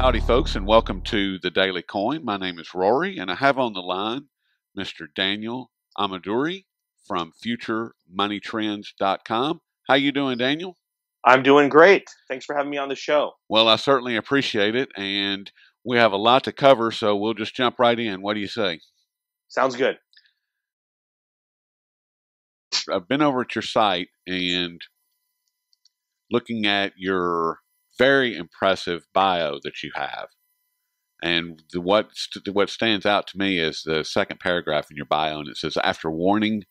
Howdy, folks, and welcome to the Daily Coin. My name is Rory, and I have on the line Mr. Daniel Ameduri from FutureMoneyTrends.com. How you doing, Daniel? I'm doing great. Thanks for having me on the show. Well, I certainly appreciate it, and we have a lot to cover, so we'll just jump right in. What do you say? Sounds good. I've been over at your site and looking at your very impressive bio that you have. And what stands out to me is the second paragraph in your bio, and it says, after warning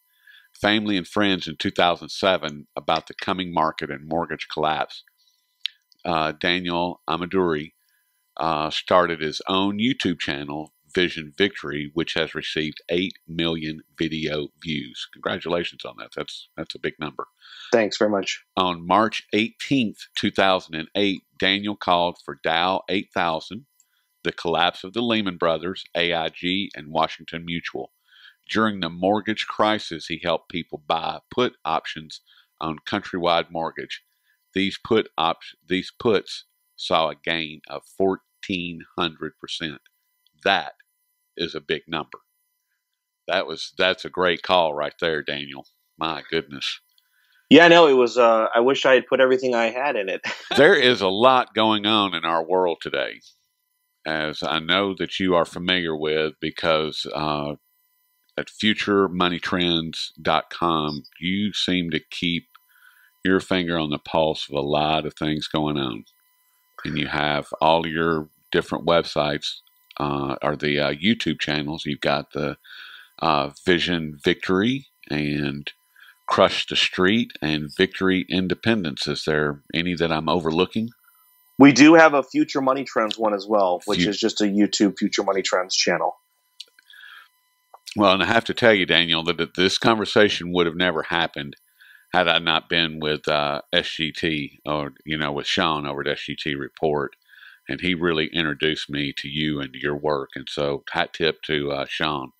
family and friends in 2007 about the coming market and mortgage collapse, Daniel Ameduri started his own YouTube channel, Vision Victory, which has received 8 million video views. Congratulations on that. That's a big number. Thanks very much. On March 18th, 2008, Daniel called for Dow 8000, the collapse of the Lehman Brothers, AIG, and Washington Mutual. During the mortgage crisis, he helped people buy put options on Countrywide Mortgage. These puts saw a gain of 1,400%. That is a big number. That's a great call right there, Daniel. My goodness. Yeah, no, it was. I wish I had put everything I had in it. There is a lot going on in our world today, as I know that you are familiar with, because at FutureMoneyTrends.com, you seem to keep your finger on the pulse of a lot of things going on. And you have all your different websites, or the YouTube channels. You've got the Vision Victory and Crush the Street and Victory Independence. Is there any that I'm overlooking? We do have a Future Money Trends one as well, which is just a YouTube Future Money Trends channel. Well, and I have to tell you, Daniel, that this conversation would have never happened had I not been with SGT, or with Sean over at SGT Report, and he really introduced me to you and to your work. And so, hat tip to Sean.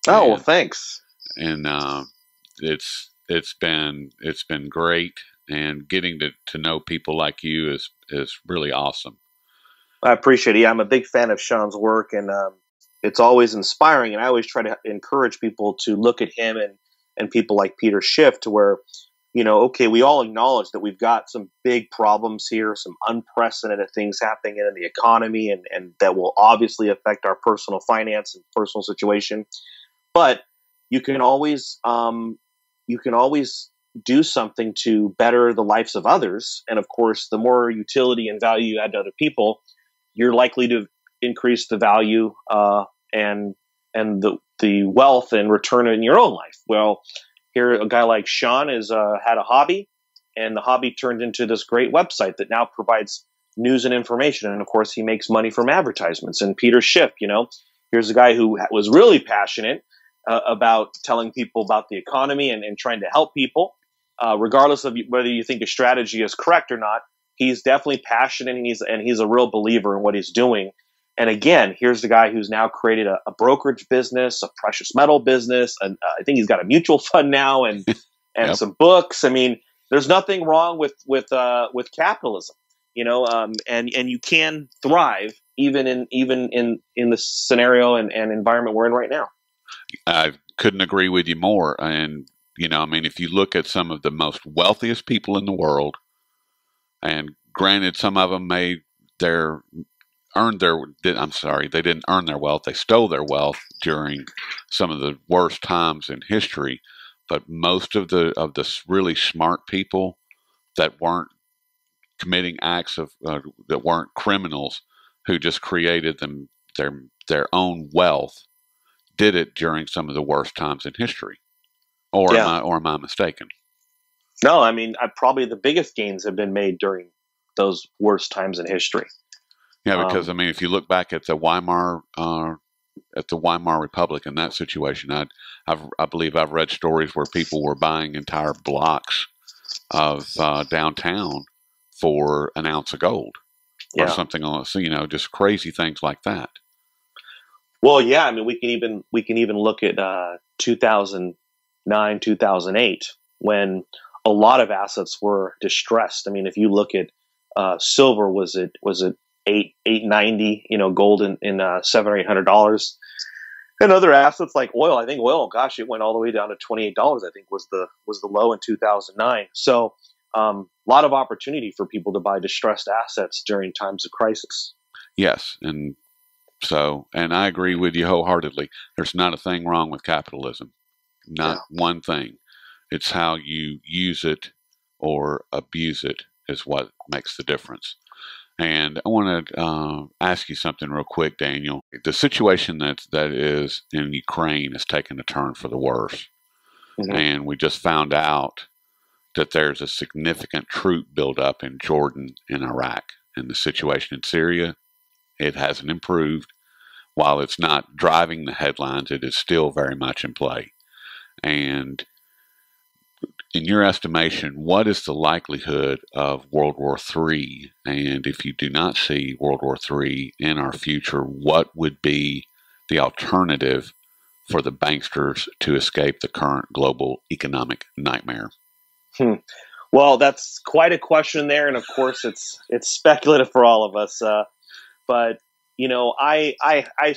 Oh, well, thanks. And it's been great, and getting to know people like you is really awesome. I appreciate it. Yeah, I'm a big fan of Sean's work, and it's always inspiring. And I always try to encourage people to look at him and people like Peter Schiff, to where, okay, we all acknowledge that we've got some big problems here, some unprecedented things happening in the economy, and that will obviously affect our personal finance and personal situation. But you can always do something to better the lives of others. And of course, the more utility and value you add to other people, you're likely to increase the value and the wealth and return in your own life. Well, here a guy like Sean had a hobby, and the hobby turned into this great website that now provides news and information. And of course, he makes money from advertisements. And Peter Schiff, here's a guy who was really passionate about telling people about the economy and trying to help people, regardless of whether you think a strategy is correct or not. He's definitely passionate, and he's a real believer in what he's doing. And again, here's the guy who's now created a brokerage business, a precious metal business, and I think he's got a mutual fund now, and Yep. some books. I mean, there's nothing wrong with capitalism, and you can thrive even in the scenario and environment we're in right now. I couldn't agree with you more. And, if you look at some of the most wealthiest people in the world, and granted, some of them they didn't earn their wealth. They stole their wealth during some of the worst times in history. But most of the really smart people that weren't committing acts that weren't criminals, who just created their own wealth, did it during some of the worst times in history. Or am I mistaken? No, I mean, probably the biggest gains have been made during those worst times in history. Yeah, because if you look back at the Weimar Republic in that situation, I believe I've read stories where people were buying entire blocks of downtown for an ounce of gold, or something on. So just crazy things like that. Well, yeah, I mean, we can even look at 2009, 2008, when a lot of assets were distressed. I mean, if you look at silver, was it $890, gold in $700 or $800. And other assets like oil, I think oil, gosh, it went all the way down to $28. I think was the low in 2009. So a lot of opportunity for people to buy distressed assets during times of crisis. Yes, and I agree with you wholeheartedly. There's not a thing wrong with capitalism, not one thing. It's how you use it or abuse it is what makes the difference. And I want to ask you something real quick, Daniel. The situation that is in Ukraine has taken a turn for the worse. Mm-hmm. And we just found out that there's a significant troop buildup in Jordan and Iraq. And the situation in Syria, it hasn't improved. While it's not driving the headlines, it is still very much in play. And in your estimation, what is the likelihood of World War III? And if you do not see World War III in our future, what would be the alternative for the banksters to escape the current global economic nightmare? Well, that's quite a question there, and of course, it's speculative for all of us. But I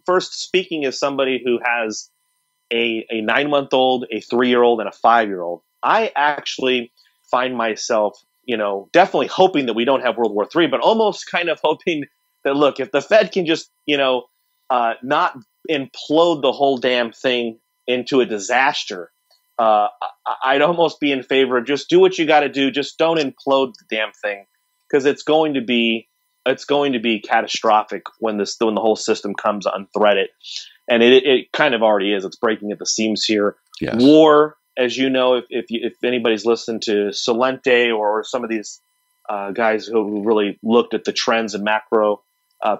first, speaking as somebody who has a 9-month-old, a 3-year-old, and a 5-year-old, I actually find myself, definitely hoping that we don't have World War III, but almost kind of hoping that, look, if the Fed can just, not implode the whole damn thing into a disaster, I'd almost be in favor of just do what you got to do. Just don't implode the damn thing, because it's going to be catastrophic when the whole system comes unthreaded. And it kind of already is. It's breaking at the seams here. Yes. War, as you know, if anybody's listened to Salente or some of these guys who really looked at the trends and macro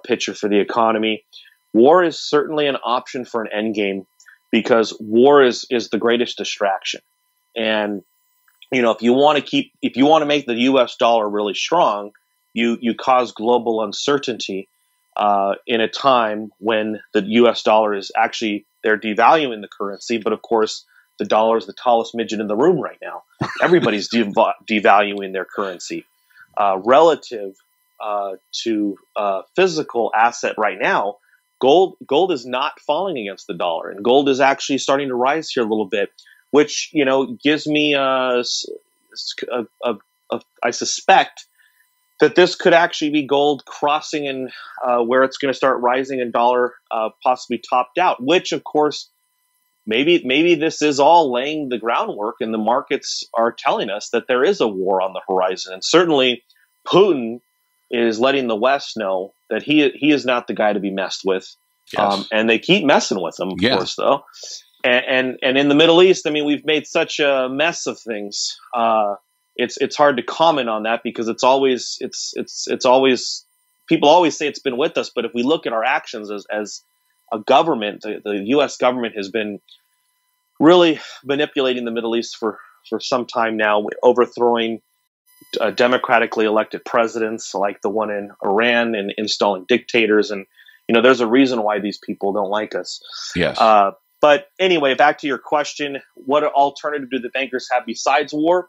picture for the economy, war is certainly an option for an end game, because war is the greatest distraction. And if you want to make the U.S. dollar really strong, you cause global uncertainty in a time when the U.S. dollar is actually, they're devaluing the currency, but of course the dollar is the tallest midget in the room right now. Everybody's devaluing their currency relative to physical asset right now. Gold is not falling against the dollar, and gold is actually starting to rise here a little bit, which gives me I suspect that this could actually be gold crossing in where it's going to start rising, and dollar possibly topped out, which of course maybe this is all laying the groundwork, and the markets are telling us that there is a war on the horizon. And certainly Putin is letting the West know that he is not the guy to be messed with. Yes. And they keep messing with him, of course, though. And in the Middle East, I mean, we've made such a mess of things. It's hard to comment on that, because it's always people always say it's been with us, but if we look at our actions as a government, the U.S. government has been really manipulating the Middle East for some time now, overthrowing democratically elected presidents like the one in Iran, and installing dictators. And there's a reason why these people don't like us. Yes. But anyway, back to your question: what alternative do the bankers have besides war?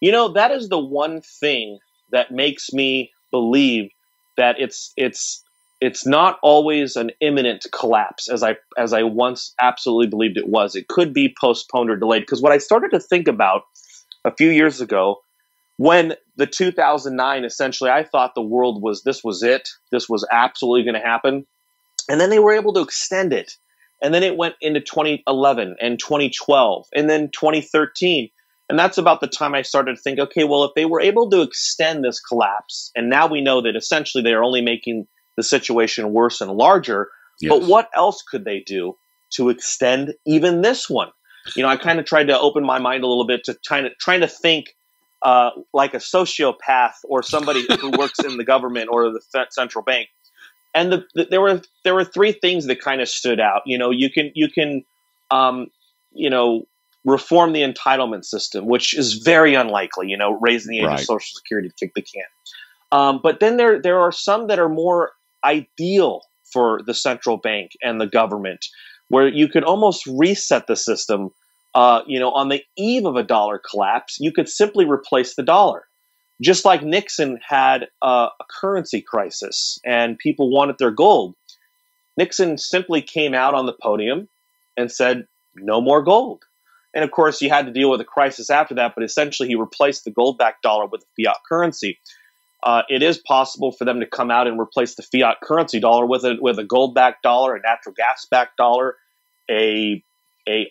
That is the one thing that makes me believe that it's not always an imminent collapse, as I once absolutely believed it was. It could be postponed or delayed. Because what I started to think about a few years ago, when the 2009, essentially, I thought the world this was it. This was absolutely going to happen. And then they were able to extend it. And then it went into 2011 and 2012 and then 2013. And that's about the time I started to think, okay, well, if they were able to extend this collapse, and now we know that essentially they are only making the situation worse and larger, yes, but what else could they do to extend even this one? I kind of tried to open my mind a little bit to trying to think like a sociopath or somebody who works in the government or the central bank. And there were three things that kind of stood out. You can reform the entitlement system, which is very unlikely. Raising the age of Social Security to kick the can. But then there are some that are more ideal for the central bank and the government, where you could almost reset the system. On the eve of a dollar collapse, you could simply replace the dollar. just like Nixon had a currency crisis and people wanted their gold, Nixon simply came out on the podium and said, no more gold. And of course, you had to deal with a crisis after that, but essentially he replaced the gold-backed dollar with a fiat currency. It is possible for them to come out and replace the fiat currency dollar with a gold-backed dollar, a natural gas-backed dollar, a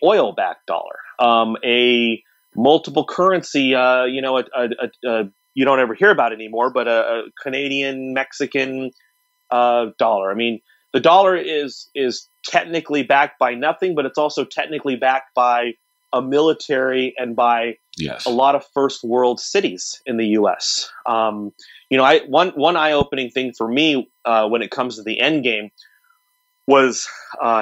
oil-backed dollar, a multiple currency. You don't ever hear about it anymore, but a Canadian, Mexican dollar. I mean, the dollar is technically backed by nothing, but it's also technically backed by a military and by a lot of first world cities in the U.S. One eye-opening thing for me when it comes to the end game was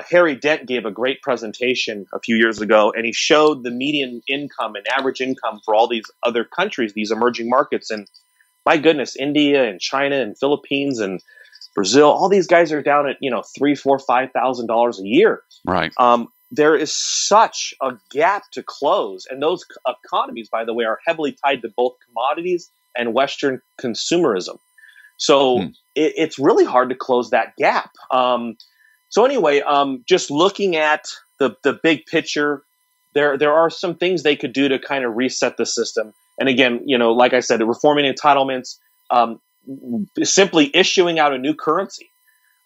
Harry Dent gave a great presentation a few years ago, and he showed the median income and average income for all these other countries, these emerging markets. And my goodness, India and China and Philippines and Brazil, all these guys are down at, $3,000, $4,000, $5,000 a year. Right. There is such a gap to close. And those economies, by the way, are heavily tied to both commodities and Western consumerism. So it's really hard to close that gap. So anyway, just looking at the big picture, there are some things they could do to kind of reset the system. And again, like I said, reforming entitlements, simply issuing out a new currency.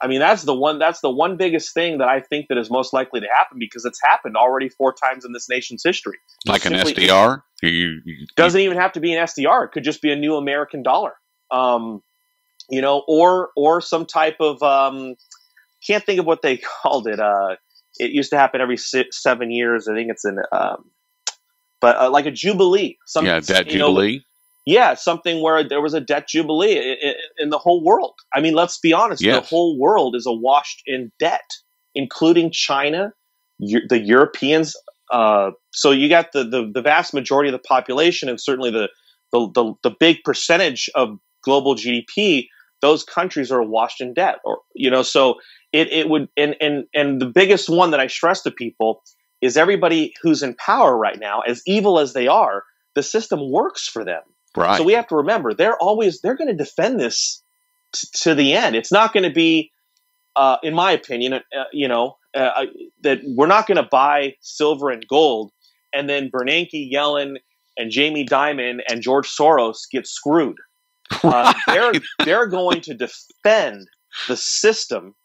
I mean, that's the one biggest thing that I think that is most likely to happen, because it's happened already 4 times in this nation's history. Like an SDR? Doesn't even have to be an SDR. It could just be a new American dollar. Or some type of can't think of what they called it. It used to happen every 7 years. I think it's but like a jubilee. Debt jubilee. Something where there was a debt jubilee in the whole world. I mean, let's be honest. Yes. The whole world is awash in debt, including China, the Europeans. So you got the vast majority of the population, and certainly the big percentage of global GDP. Those countries are awash in debt, so it would. And the biggest one that I stress to people is everybody who's in power right now, as evil as they are, the system works for them. Right. So we have to remember they're going to defend this to the end. It's not going to be, in my opinion, that we're not going to buy silver and gold and then Bernanke, Yellen, and Jamie Dimon and George Soros get screwed. They're going to defend the system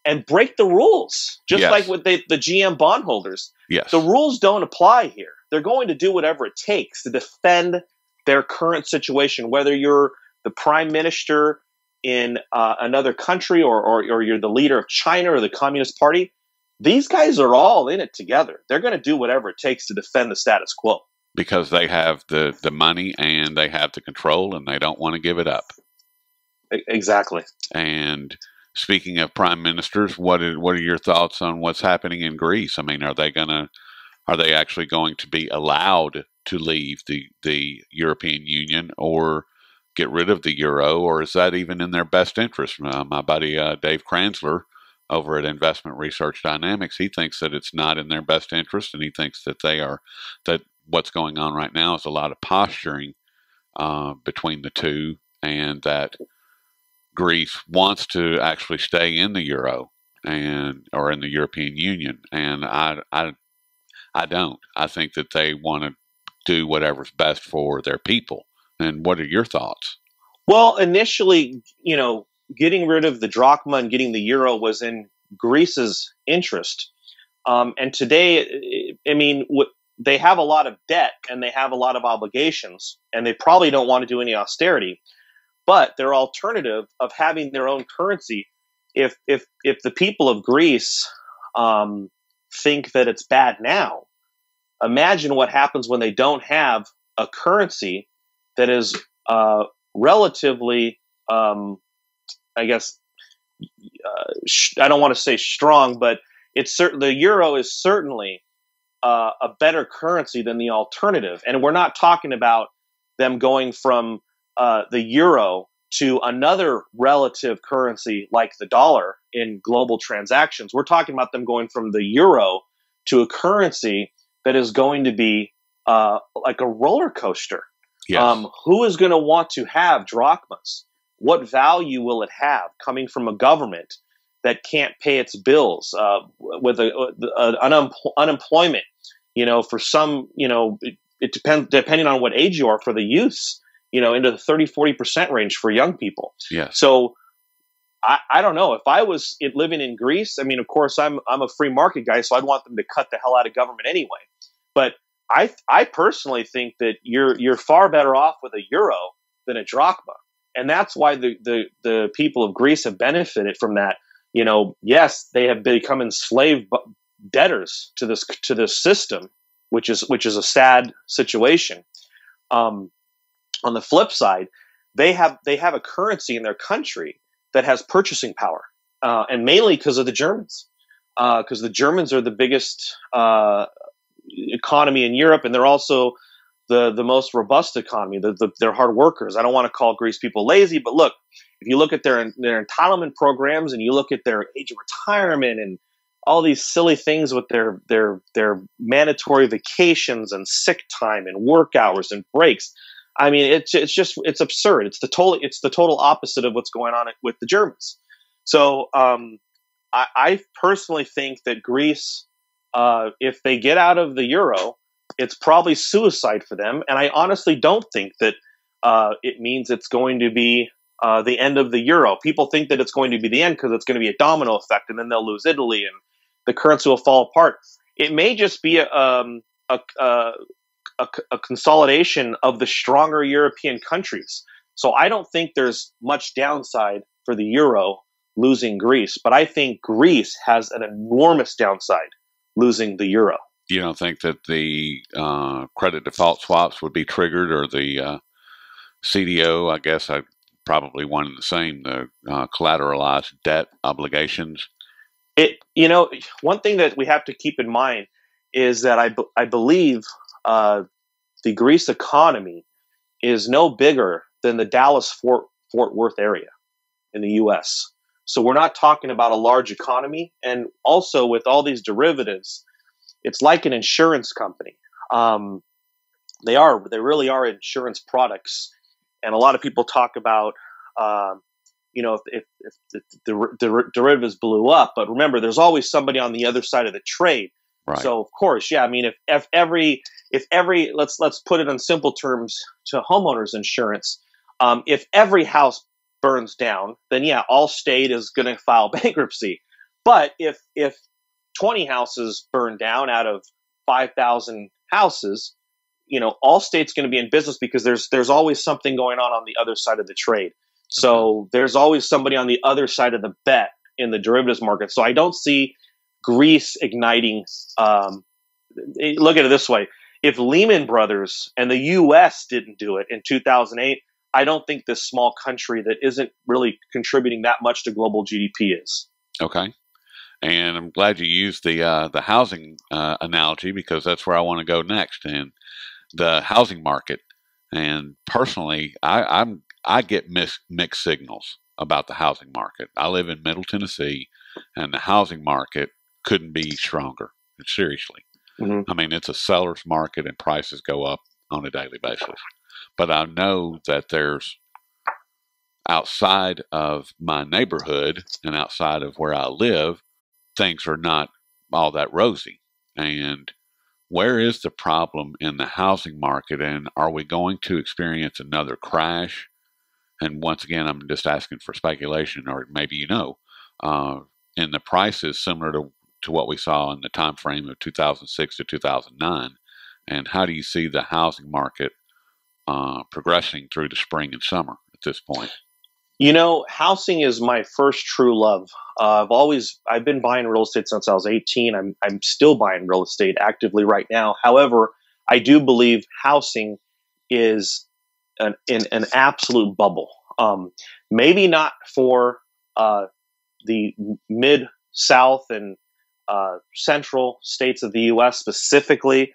and break the rules, just like with the GM bondholders. Yes. The rules don't apply here. They're going to do whatever it takes to defend their current situation, whether you're the prime minister in another country or you're the leader of China or the Communist Party. These guys are all in it together. They're going to do whatever it takes to defend the status quo. Because they have the money and they have the control, and they don't want to give it up. Exactly. And speaking of prime ministers, what are your thoughts on what's happening in Greece? I mean, are they actually going to be allowed to leave the European Union or get rid of the euro, or is that even in their best interest? My buddy Dave Kranzler over at Investment Research Dynamics, he thinks that it's not in their best interest, and he thinks that what's going on right now is a lot of posturing between the two, and that Greece wants to actually stay in the euro or in the European Union, and I don't. I think that they want to do whatever's best for their people. And what are your thoughts? Well, initially, getting rid of the drachma and getting the euro was in Greece's interest. And today, I mean, they have a lot of debt and they have a lot of obligations, and they probably don't want to do any austerity. But their alternative of having their own currency, if the people of Greece think that it's bad now, imagine what happens when they don't have a currency that is relatively, I guess, I don't want to say strong, but the euro is certainly a better currency than the alternative. And we're not talking about them going from the euro to another relative currency like the dollar in global transactions. We're talking about them going from the euro to a currency that is going to be like a roller coaster. Yes. Who is going to want to have drachmas? What value will it have coming from a government that can't pay its bills, with unemployment? For some, it depends depending on what age you are. For the youths, into the 30-40% range for young people. Yes. So I don't know if I was living in Greece. I mean, of course, I'm a free market guy, so I'd want them to cut the hell out of government anyway. But I personally think that you're far better off with a euro than a drachma, and that's why the people of Greece have benefited from that. Yes, they have become enslaved debtors to this system, which is a sad situation. On the flip side, they have a currency in their country that has purchasing power, and mainly because of the Germans, because the Germans are the biggest economy in Europe, and they're also the most robust economy. They're hard workers. I don't want to call Greece people lazy, but look, if you look at their entitlement programs and you look at their age of retirement and all these silly things with their mandatory vacations and sick time and work hours and breaks. I mean, it's absurd. It's the total opposite of what's going on with the Germans. So I personally think that Greece, if they get out of the euro, it's probably suicide for them. And I honestly don't think that it means it's going to be the end of the euro. People think that it's going to be the end because it's going to be a domino effect, and then they'll lose Italy and the currency will fall apart. It may just be a consolidation of the stronger European countries. So I don't think there's much downside for the euro losing Greece, but I think Greece has an enormous downside losing the euro. You don't think that the credit default swaps would be triggered, or the CDO? I guess I probably one and the same. The collateralized debt obligations. One thing that we have to keep in mind is that I believe the Greece economy is no bigger than the Dallas-Fort Worth area in the U.S. So we're not talking about a large economy. And also with all these derivatives, it's like an insurance company. They really are insurance products. And a lot of people talk about, if the derivatives blew up. But remember, there's always somebody on the other side of the trade. Right. So of course, yeah. I mean, if every let's put it in simple terms to homeowners insurance, if every house burns down, then yeah, Allstate is going to file bankruptcy. But if 20 houses burn down out of 5,000 houses, Allstate's going to be in business because there's always something going on the other side of the trade. So there's always somebody on the other side of the bet in the derivatives market. So I don't see Greece igniting. Look at it this way. If Lehman Brothers and the U.S. didn't do it in 2008, I don't think this small country that isn't really contributing that much to global GDP is. Okay. And I'm glad you used the housing analogy, because that's where I want to go next, and the housing market. And personally, I get mixed signals about the housing market. I live in Middle Tennessee, and the housing market couldn't be stronger. Seriously. Mm-hmm. I mean, it's a seller's market, and prices go up on a daily basis. But I know that there's, outside of my neighborhood and outside of where I live, things are not all that rosy. And where is the problem in the housing market? And are we going to experience another crash? And once again, I'm just asking for speculation, or maybe in the prices similar to what we saw in the time frame of 2006 to 2009. And how do you see the housing market progressing through the spring and summer at this point? Housing is my first true love. I've been buying real estate since I was 18. I'm still buying real estate actively right now. However, I do believe housing is in an absolute bubble. Maybe not for the mid-south and central states of the U.S., specifically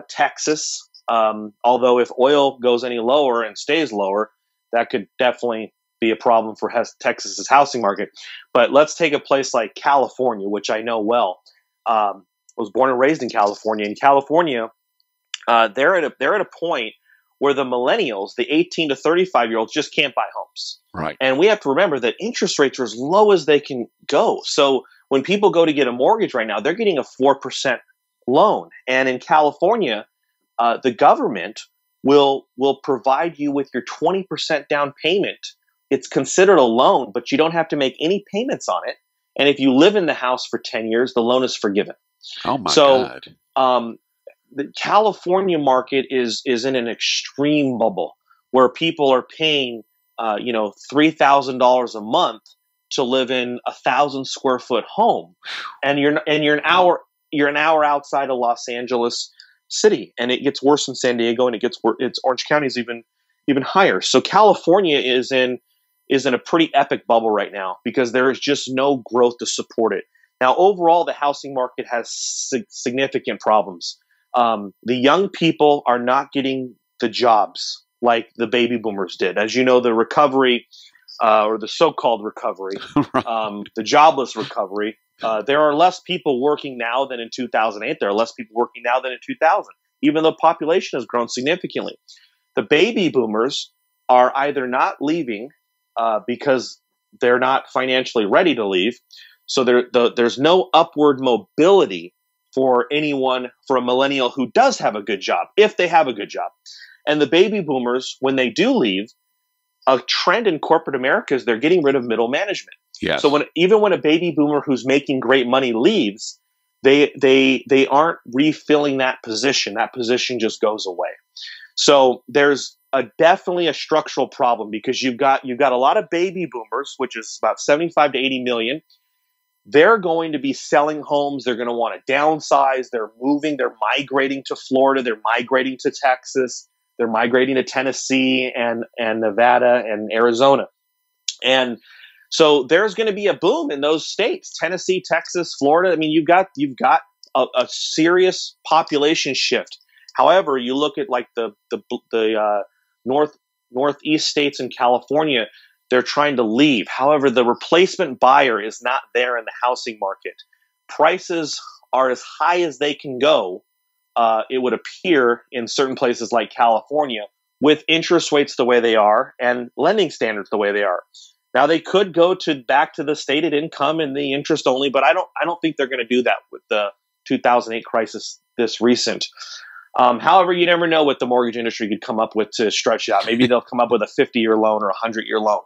Texas. Although if oil goes any lower and stays lower, that could definitely be a problem for Texas's housing market. But let's take a place like California, which I know well. Was born and raised in California. In California, they're at a point where the millennials, the 18 to 35-year-olds, just can't buy homes. Right. And we have to remember that interest rates are as low as they can go. So when people go to get a mortgage right now, they're getting a 4% loan. And in California, the government will provide you with your 20% down payment. It's considered a loan, but you don't have to make any payments on it. And if you live in the house for 10 years, the loan is forgiven. Oh my God. The California market is in an extreme bubble where people are paying, $3,000 a month to live in 1,000 square foot home, and you're an hour outside of Los Angeles City, and it gets worse in San Diego, and it's Orange County is even higher. So California is in a pretty epic bubble right now because there is just no growth to support it. Now, overall, the housing market has significant problems. The young people are not getting the jobs like the baby boomers did. As you know, the recovery, or the so-called recovery, the jobless recovery, there are less people working now than in 2008. There are less people working now than in 2000, even though population has grown significantly. The baby boomers are either not leaving because they're not financially ready to leave. So there's no upward mobility for a millennial who does have a good job, if they have a good job. And the baby boomers, when they do leave, a trend in corporate America is they're getting rid of middle management. Yes. So even when a baby boomer who's making great money leaves, they aren't refilling that position. That position just goes away. So there's definitely a structural problem because you've got a lot of baby boomers, which is about 75 to 80 million. They're going to be selling homes. They're going to want to downsize. They're moving. They're migrating to Florida. They're migrating to Texas. They're migrating to Tennessee and Nevada and Arizona. And so there's going to be a boom in those states, Tennessee, Texas, Florida. I mean, you've got a serious population shift. However, you look at like the northeast states in California, they're trying to leave. However, the replacement buyer is not there in the housing market. Prices are as high as they can go, it would appear, in certain places like California, with interest rates the way they are and lending standards the way they are. Now, they could go back to the stated income and the interest only, but I don't think they're going to do that with the 2008 crisis this recent. However, you never know what the mortgage industry could come up with to stretch it out. Maybe they'll come up with a 50-year loan or a 100-year loan.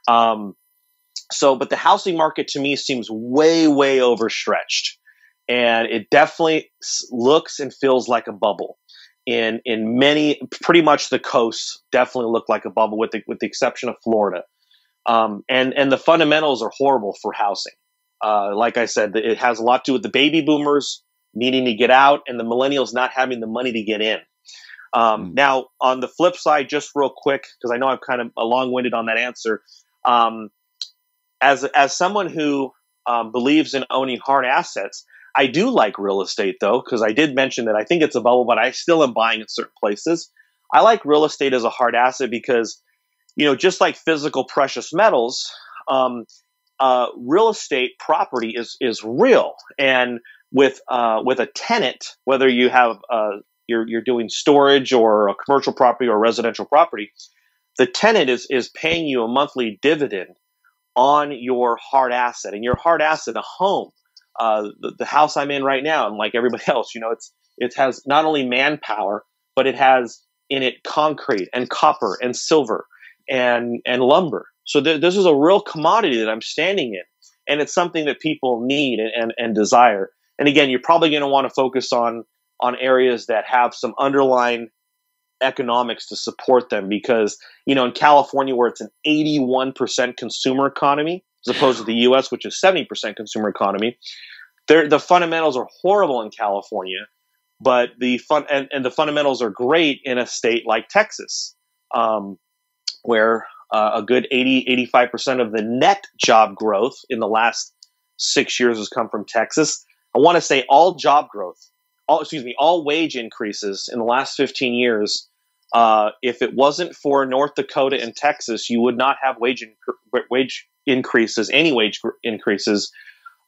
But the housing market to me seems way, way overstretched. And it definitely looks and feels like a bubble. In pretty much the coasts definitely look like a bubble with the exception of Florida. And the fundamentals are horrible for housing. Like I said, it has a lot to do with the baby boomers needing to get out and the millennials not having the money to get in. Now, on the flip side, just real quick, because I know I'm kind of long-winded on that answer, as someone who believes in owning hard assets, I do like real estate, though, because I did mention that I think it's a bubble, but I still am buying in certain places. I like real estate as a hard asset because, just like physical precious metals, real estate property is real. And with a tenant, whether you have you're doing storage or a commercial property or residential property, the tenant is paying you a monthly dividend on your hard asset. And your hard asset, a home, the house I'm in right now, and like everybody else, it has not only manpower, but it has in it concrete and copper and silver and lumber. So this is a real commodity that I'm standing in, and it's something that people need and desire. And again, you're probably going to want to focus on areas that have some underlying economics to support them, because in California, where it's an 81% consumer economy as opposed to the U.S., which is 70% consumer economy, the fundamentals are horrible in California, but the fundamentals are great in a state like Texas, where a good 85% of the net job growth in the last 6 years has come from Texas. I want to say all wage increases in the last 15 years. If it wasn't for North Dakota and Texas, you would not have wage increases, any wage increases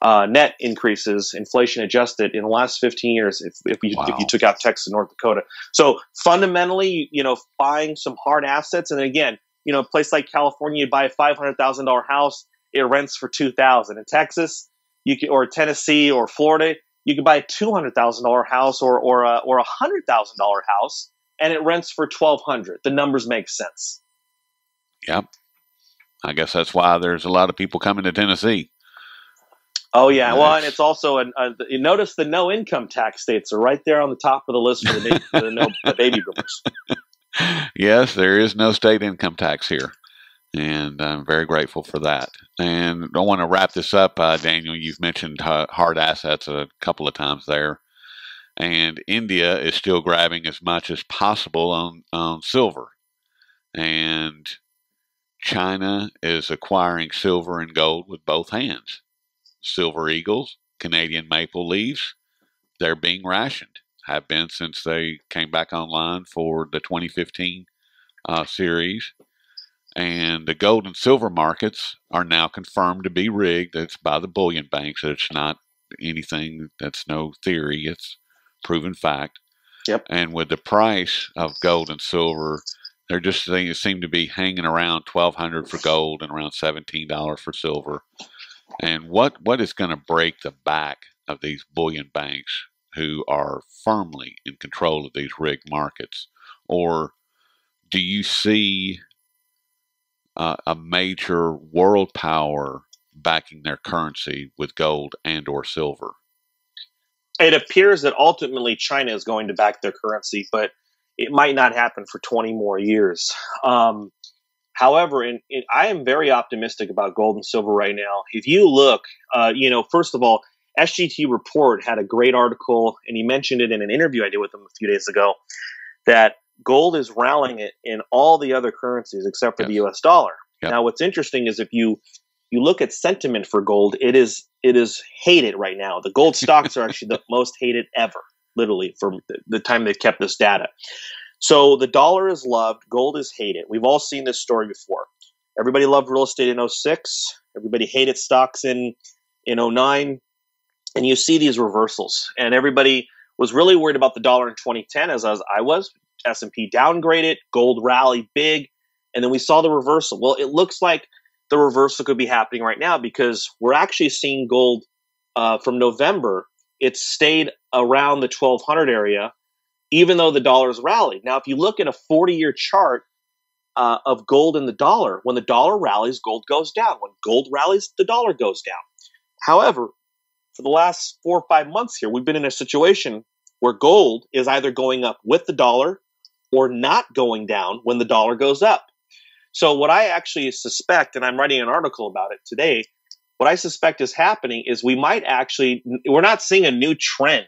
net increases, inflation adjusted, in the last 15 years, if you took out Texas and North Dakota. So fundamentally, buying some hard assets, and again, a place like California, you buy a $500,000 house, it rents for $2,000. In Texas, or Tennessee or Florida, you can buy a $200,000 house or a $100,000 house, and it rents for $1,200. The numbers make sense. Yep. I guess that's why there's a lot of people coming to Tennessee. Oh, yeah. Well, and it's also, you notice the no income tax states are right there on the top of the list for the baby boomers. Yes, there is no state income tax here. And I'm very grateful for that. And I want to wrap this up, Daniel. You've mentioned hard assets a couple of times there. And India is still grabbing as much as possible on silver. And China is acquiring silver and gold with both hands. Silver Eagles, Canadian maple leaves, they're being rationed. Have been since they came back online for the 2015 series. And the gold and silver markets are now confirmed to be rigged. It's by the bullion banks. It's not anything that's no theory. It's proven fact. Yep. And with the price of gold and silver, they're just seem to be hanging around $1,200 for gold and around $17 for silver. And what is going to break the back of these bullion banks who are firmly in control of these rigged markets? Or do you see a major world power backing their currency with gold and or silver? It appears that ultimately China is going to back their currency, but it might not happen for 20 more years. However, I am very optimistic about gold and silver right now. If you look, first of all, SGT Report had a great article, and he mentioned it in an interview I did with him a few days ago, that gold is rallying in all the other currencies except for the US dollar. Yep. Now, what's interesting is if you look at sentiment for gold, it is hated right now. The gold stocks are actually the most hated ever, literally, from the time they've kept this data. So the dollar is loved, gold is hated. We've all seen this story before. Everybody loved real estate in 2006. Everybody hated stocks in 2009. And you see these reversals. And everybody was really worried about the dollar in 2010, as I was. S&P downgraded, gold rallied big, and then we saw the reversal. Well, it looks like the reversal could be happening right now because we're actually seeing gold from November. It stayed around the 1,200 area, even though the dollar's rallied. Now, if you look at a 40-year chart of gold and the dollar, when the dollar rallies, gold goes down. When gold rallies, the dollar goes down. However, for the last 4 or 5 months here, we've been in a situation where gold is either going up with the dollar or not going down when the dollar goes up. So what I actually suspect, and I'm writing an article about it today, what I suspect is happening is we're not seeing a new trend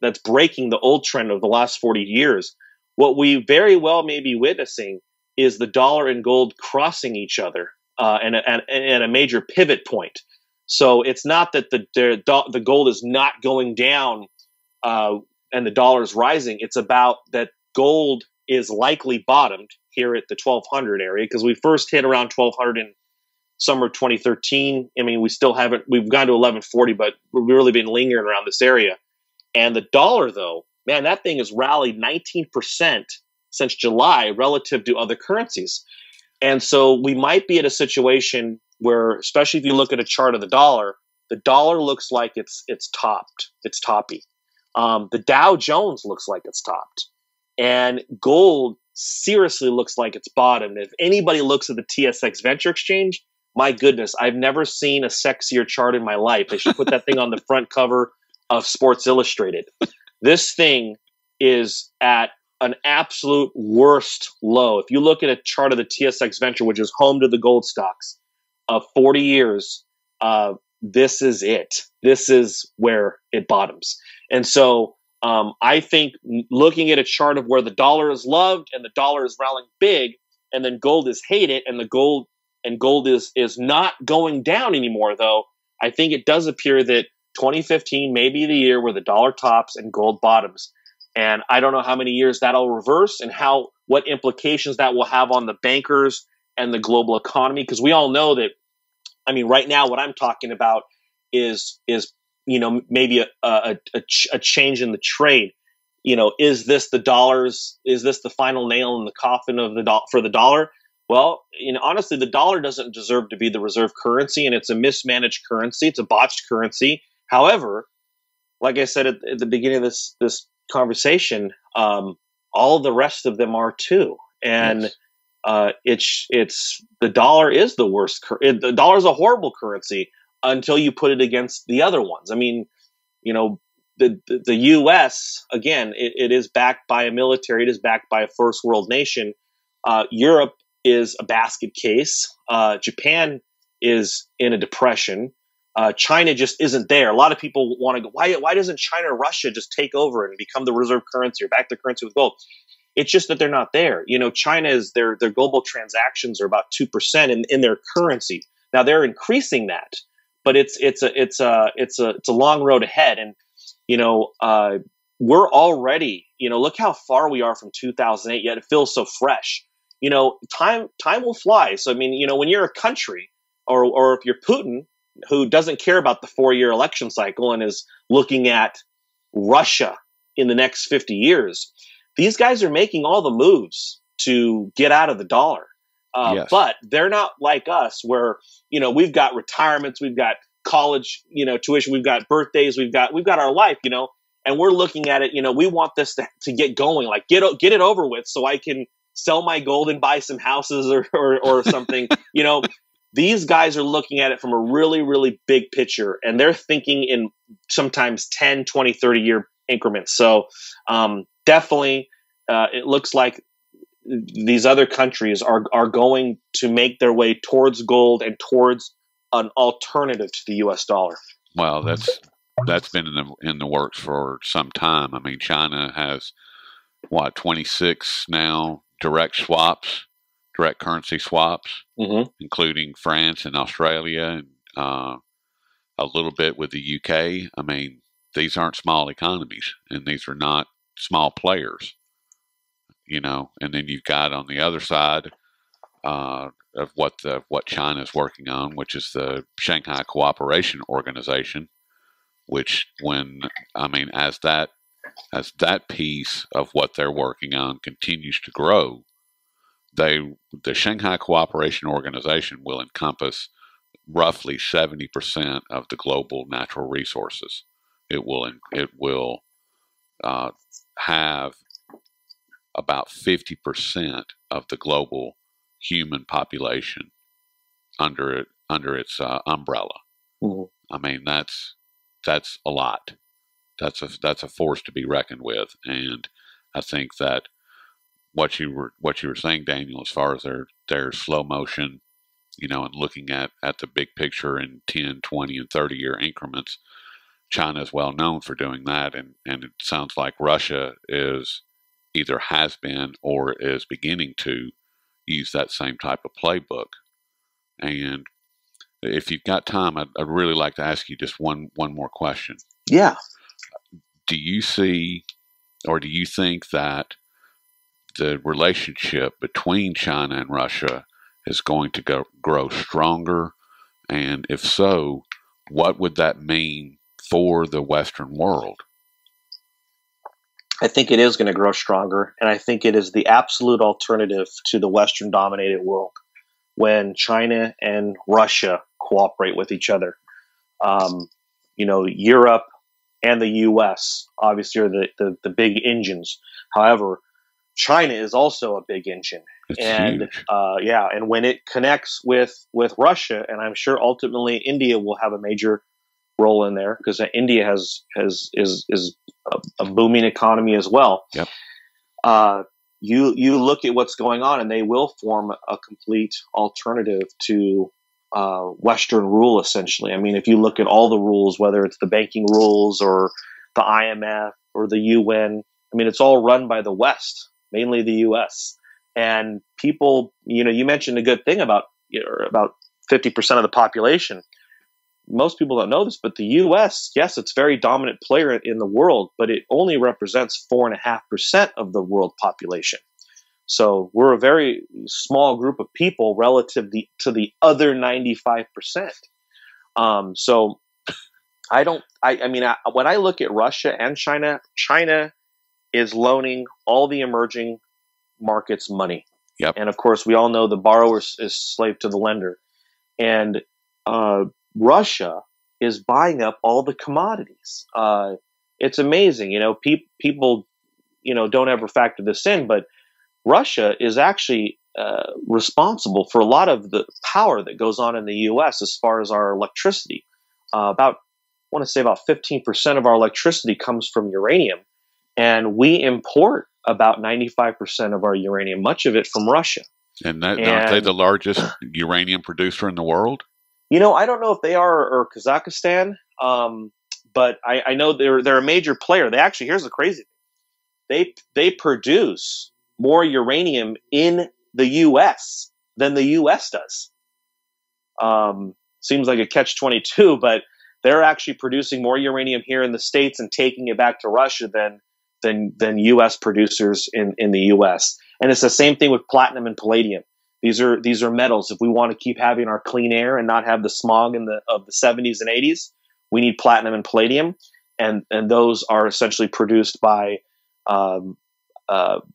that's breaking the old trend of the last 40 years. What we very well may be witnessing is the dollar and gold crossing each other and a major pivot point. So it's not that the gold is not going down and the dollar is rising. It's about that gold is likely bottomed here at the 1,200 area because we first hit around 1,200 in summer 2013. I mean, we've gone to 1140, but we've really been lingering around this area. And the dollar, though, man, that thing has rallied 19% since July relative to other currencies. And so we might be at a situation where, especially if you look at a chart of the dollar looks like it's topped. It's toppy. The Dow Jones looks like it's topped. And gold seriously looks like it's bottomed. If anybody looks at the TSX Venture Exchange, my goodness, I've never seen a sexier chart in my life. They should put that thing on the front cover of Sports Illustrated. This thing is at an absolute worst low. If you look at a chart of the TSX Venture, which is home to the gold stocks, of 40 years, this is it. This is where it bottoms. And so I think looking at a chart of where the dollar is loved and the dollar is rallying big, and then gold is hated, and gold is not going down anymore, though, I think it does appear that 2015 may be the year where the dollar tops and gold bottoms. And I don't know how many years that'll reverse and what implications that will have on the bankers and the global economy. Because we all know that, I mean, right now what I'm talking about is maybe a change in the trade. Is this the dollars? Is this the final nail in the coffin of for the dollar? Well, honestly, the dollar doesn't deserve to be the reserve currency, and it's a mismanaged currency. It's a botched currency. However, like I said at the beginning of this conversation, all the rest of them are too, and it's the dollar is the worst. The dollar is a horrible currency until you put it against the other ones. I mean, the U.S. again, it is backed by a military. It is backed by a first world nation. Europe is a basket case. Japan is in a depression. China just isn't there. A lot of people want to go, why doesn't China or Russia just take over and become the reserve currency or back their currency with gold? It's just that they're not there. China is their global transactions are about 2% in their currency. Now they're increasing that, but it's a long road ahead. And we're already, look how far we are from 2008, yet it feels so fresh. Time will fly. So, I mean, when you're a country or if you're Putin, who doesn't care about the 4-year election cycle and is looking at Russia in the next 50 years, these guys are making all the moves to get out of the dollar. But they're not like us where, we've got retirements, we've got college, tuition, we've got birthdays, we've got our life, and we're looking at it, we want this to get going, like get it over with so I can sell my gold and buy some houses or something. These guys are looking at it from a really, really big picture, and they're thinking in sometimes 10, 20, 30-year increments. So definitely it looks like these other countries are going to make their way towards gold and towards an alternative to the U.S. dollar. Well, that's been in the works for some time. I mean, China has 26 now direct currency swaps, including France and Australia, and a little bit with the UK. I mean, these aren't small economies, and these are not small players. And then you've got on the other side of what China is working on, which is the Shanghai Cooperation Organization, which as that piece of what they're working on continues to grow, the Shanghai Cooperation Organization will encompass roughly 70% of the global natural resources. It will have about 50% of the global human population under its umbrella. Mm-hmm. I mean, that's a lot. That's a force to be reckoned with, and I think that what you were saying, Daniel, as far as their slow motion, and looking at the big picture in 10, 20, and 30-year increments, China is well known for doing that, and it sounds like Russia either has been or is beginning to use that same type of playbook. And if you've got time, I'd really like to ask you just one more question. Yeah. Do you see, or do you think that the relationship between China and Russia is going to grow stronger? And if so, what would that mean for the Western world? I think it is going to grow stronger, and I think it is the absolute alternative to the Western-dominated world when China and Russia cooperate with each other. Europe and the U.S. obviously are the big engines. However, China is also a big engine, and and when it connects with Russia, and I'm sure ultimately India will have a major role in there because India is a booming economy as well. Yep. You look at what's going on, and they will form a complete alternative to Western rule, essentially. I mean, if you look at all the rules, whether it's the banking rules or the IMF or the UN, I mean, it's all run by the West, mainly the U.S. And people, you mentioned a good thing about 50% of the population. Most people don't know this, but the U.S., yes, it's a very dominant player in the world, but it only represents 4.5% of the world population. So we're a very small group of people relative to the other 95%. So I don't. I mean, when I look at Russia and China, China is loaning all the emerging markets money, Yep. and of course, we all know the borrower is slave to the lender, and Russia is buying up all the commodities. It's amazing, people, don't ever factor this in, but Russia is actually responsible for a lot of the power that goes on in the U.S. as far as our electricity. I want to say about 15% of our electricity comes from uranium, and we import about 95% of our uranium, much of it from Russia. And aren't they the largest uranium producer in the world? I don't know if they are or Kazakhstan, but I know they're a major player. Here's the crazy thing: they produce more uranium in the U.S. than the U.S. does. Seems like a catch-22, but they're actually producing more uranium here in the States and taking it back to Russia than U.S. producers in the U.S. And it's the same thing with platinum and palladium. These are metals. If we want to keep having our clean air and not have the smog of the 70s and 80s, we need platinum and palladium, and those are essentially produced by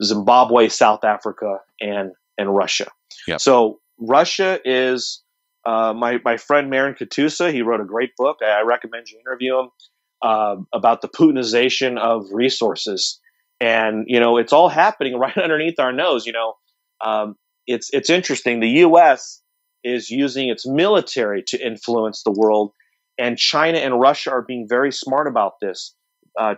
Zimbabwe, South Africa, and Russia. Yep. So Russia is my friend Marin Katusa. He wrote a great book. I recommend you interview him about the Putinization of resources, and it's all happening right underneath our nose. It's interesting. The U.S. is using its military to influence the world, and China and Russia are being very smart about this.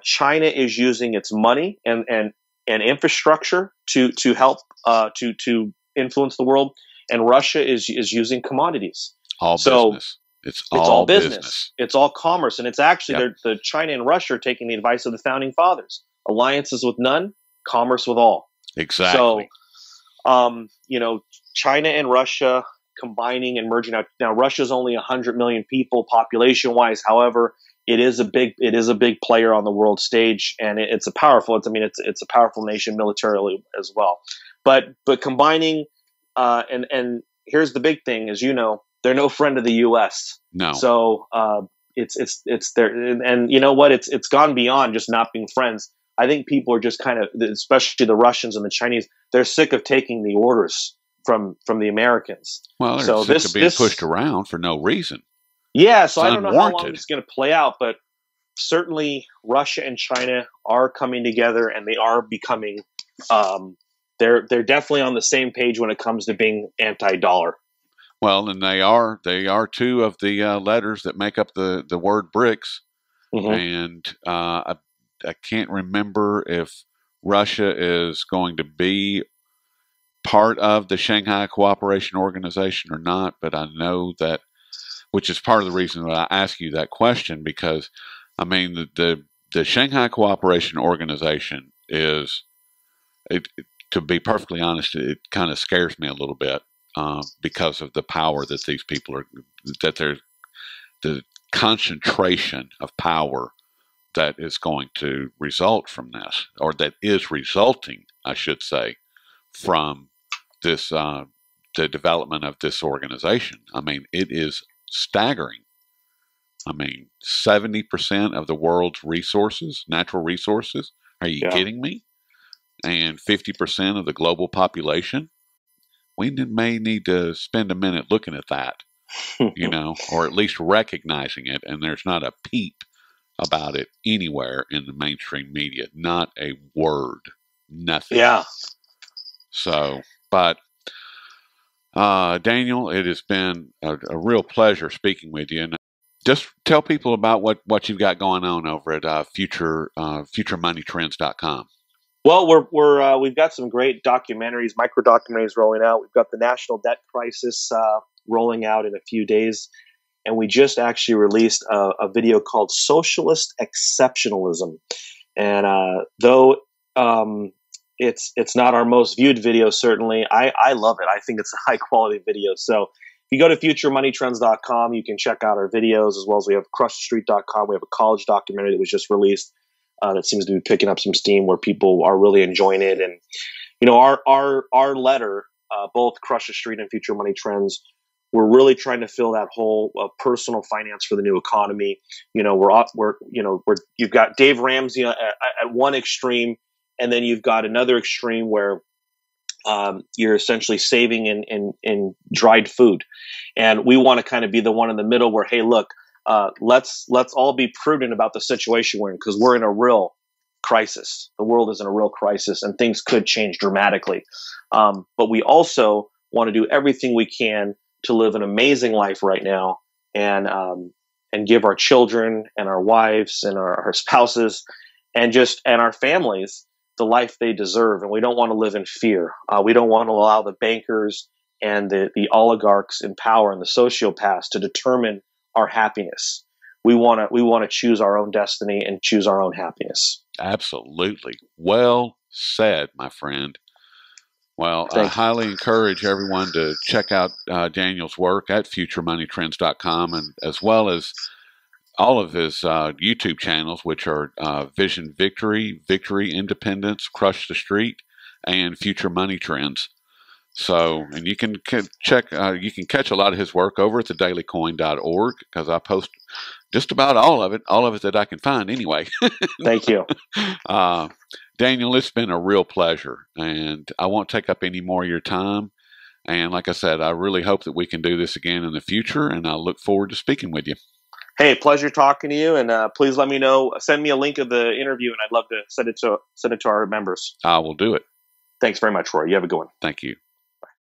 China is using its money and infrastructure to help to influence the world, and Russia is using commodities. Business. It's all business. It's all commerce, and it's actually the China and Russia are taking the advice of the founding fathers: alliances with none, commerce with all. Exactly. So, China and Russia combining and merging out. Now, Russia's only 100 million people population-wise. However, it is a big player on the world stage, and it's a powerful nation militarily as well. But combining and here's the big thing: is they're no friend of the U.S. No. So it's there, and you know what? It's gone beyond just not being friends. I think people are just kind of, especially the Russians and the Chinese, they're sick of taking the orders from the Americans. Well, they're sick of being pushed around for no reason. Yeah, so I don't know how long it's going to play out, but certainly Russia and China are coming together, and they are becoming they're definitely on the same page when it comes to being anti-dollar. Well, and they are two of the letters that make up the word BRICS, and I can't remember if Russia is going to be part of the Shanghai Cooperation Organization or not, but I know that, which is part of the reason that I ask you that question, because I mean the Shanghai Cooperation Organization is, to be perfectly honest, it kind of scares me a little bit because of the power that these people are, that there's the concentration of power that is going to result from this, or that is resulting, I should say, from this the development of this organization. I mean, it is staggering. I mean, 70% of the world's resources, natural resources, are you kidding me? And 50% of the global population. We may need to spend a minute looking at that, or at least recognizing it. And there's not a peep about it anywhere in the mainstream media. Not a word. Nothing. Yeah. So, but Daniel, it has been a real pleasure speaking with you. And just tell people about what you've got going on over at futuremoneytrends.com. Well, we've got some great documentaries, micro documentaries rolling out. We've got the national debt crisis rolling out in a few days, and we just actually released a video called "Socialist Exceptionalism." And though it's not our most viewed video, certainly I love it. I think it's a high quality video. So if you go to futuremoneytrends.com, you can check out our videos, as well as we have crushthestreet.com. We have a college documentary that was just released. That seems to be picking up some steam, where people are really enjoying it. And our letter, both Crush the Street and Future Money Trends, We're really trying to fill that hole of personal finance for the new economy. You've got Dave Ramsey at one extreme, and then you've got another extreme where you're essentially saving in dried food. And we want to kind of be the one in the middle where, hey, look, let's all be prudent about the situation we're in, because we're in a real crisis. The world is in a real crisis, and things could change dramatically. But we also want to do everything we can to live an amazing life right now, and give our children and our wives and our spouses and our families the life they deserve. And we don't want to live in fear. We don't want to allow the bankers and the oligarchs in power and the sociopaths to determine our happiness. We want to choose our own destiny and choose our own happiness. Absolutely. Well said, my friend. Well, I highly encourage everyone to check out Daniel's work at futuremoneytrends.com, and as well as all of his YouTube channels, which are Vision Victory, Victory Independence, Crush the Street, and Future Money Trends. So, and you can check, you can catch a lot of his work over at the Coin.org, because I post just about all of it that I can find anyway. Thank you. Daniel, it's been a real pleasure, and I won't take up any more of your time. And like I said, I really hope that we can do this again in the future, and I look forward to speaking with you. Hey, pleasure talking to you, and please let me know. Send me a link of the interview, and I'd love to send it to our members. I will do it. Thanks very much, Roy. You have a good one. Thank you.